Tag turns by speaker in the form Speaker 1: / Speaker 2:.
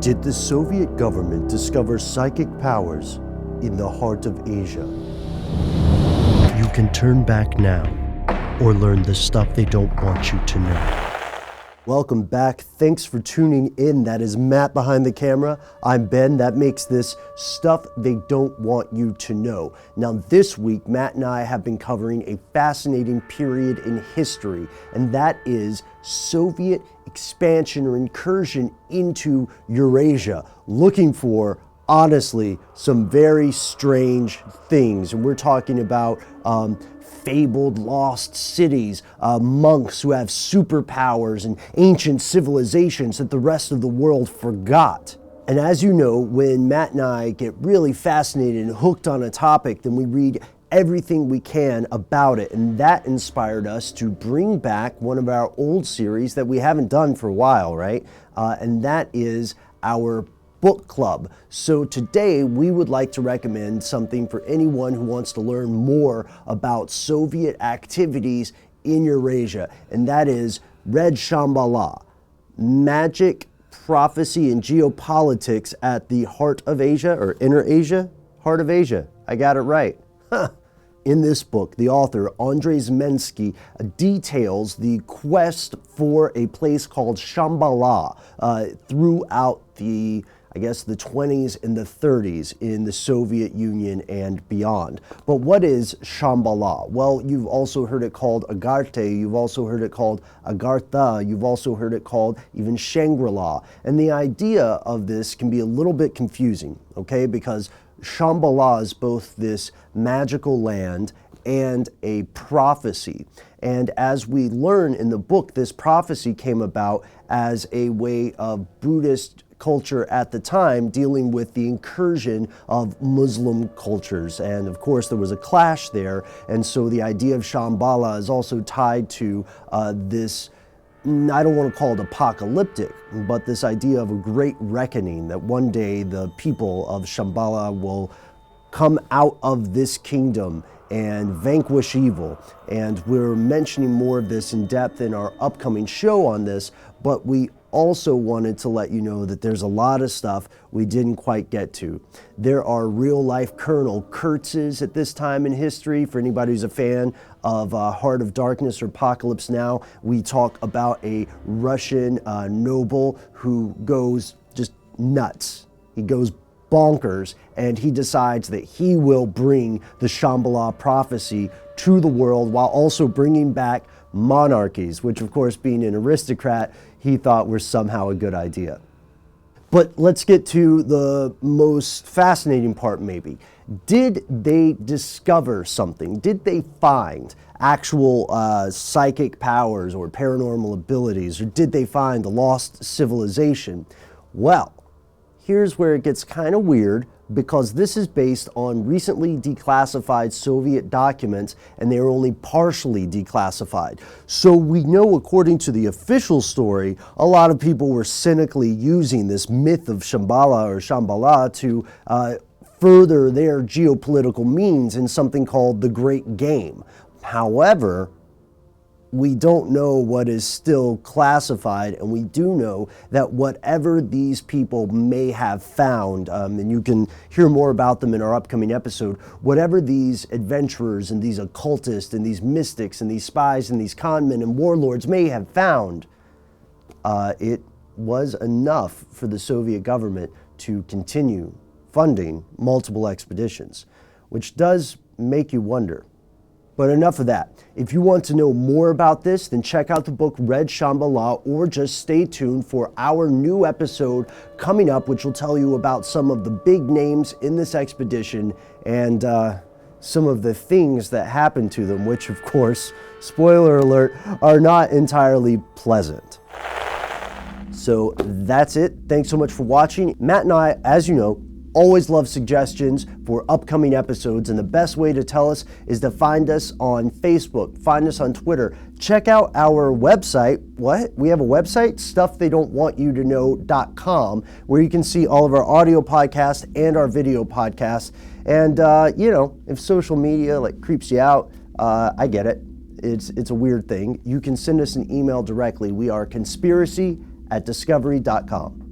Speaker 1: Did the Soviet government discover psychic powers in the heart of Asia? You can turn back now or learn the stuff they don't want you to know. Welcome back. Thanks for tuning in. That is Matt behind the camera. I'm Ben. That makes this Stuff They Don't Want You to Know. Now this week, Matt and I have been covering a fascinating period in history, and that is Soviet expansion or incursion into Eurasia, looking for, honestly, some very strange things. And we're talking about fabled lost cities, monks who have superpowers, and ancient civilizations that the rest of the world forgot. And as you know, when Matt and I get really fascinated and hooked on a topic, then we read everything we can about it. And that inspired us to bring back one of our old series that we haven't done for a while, right? And that is our book club. So today we would like to recommend something for anyone who wants to learn more about Soviet activities in Eurasia, and that is Red Shambhala, Magic, Prophecy, and Geopolitics at the Heart of Asia, or Inner Asia? Heart of Asia. I got it right. In this book, the author, Andrei Zmensky, details the quest for a place called Shambhala throughout the 20s and the 30s in the Soviet Union and beyond. But what is Shambhala? Well, you've also heard it called Agarte, you've also heard it called Agartha, you've also heard it called even Shangri-La. And the idea of this can be a little bit confusing, okay? Because Shambhala is both this magical land and a prophecy. And as we learn in the book, this prophecy came about as a way of Buddhist culture at the time dealing with the incursion of Muslim cultures. And of course there was a clash there, and so the idea of Shambhala is also tied to this, I don't want to call it apocalyptic, but this idea of a great reckoning, that one day the people of Shambhala will come out of this kingdom and vanquish evil. And we're mentioning more of this in depth in our upcoming show on this, but we also wanted to let you know that there's a lot of stuff we didn't quite get to. There are real-life Colonel Kurtzes at this time in history. For anybody who's a fan of Heart of Darkness or Apocalypse Now, we talk about a Russian noble who goes just nuts. He goes bonkers, and he decides that he will bring the Shambhala prophecy to the world while also bringing back monarchies, which of course, being an aristocrat, he thought were somehow a good idea. But let's get to the most fascinating part maybe. Did they discover something? Did they find actual psychic powers or paranormal abilities, or did they find a lost civilization? Well, here's where it gets kind of weird, because this is based on recently declassified Soviet documents, and they are only partially declassified. So we know, according to the official story, a lot of people were cynically using this myth of Shambhala or Shambhala to further their geopolitical means in something called the Great Game. However, we don't know what is still classified, and we do know that whatever these people may have found, and you can hear more about them in our upcoming episode, whatever these adventurers and these occultists and these mystics and these spies and these conmen and warlords may have found, it was enough for the Soviet government to continue funding multiple expeditions, which does make you wonder. But enough of that. If you want to know more about this, then check out the book Red Shambhala, or just stay tuned for our new episode coming up, which will tell you about some of the big names in this expedition and some of the things that happened to them, which of course, spoiler alert, are not entirely pleasant. So that's it. Thanks so much for watching. Matt and I, as you know, always love suggestions for upcoming episodes, and the best way to tell us is to find us on Facebook, find us on Twitter, check out our website. What? We have a website? StuffTheyDon'tWantYouToKnow.com, where you can see all of our audio podcasts and our video podcasts. And if social media creeps you out, I get it. It's a weird thing. You can send us an email directly. We are conspiracy@discovery.com.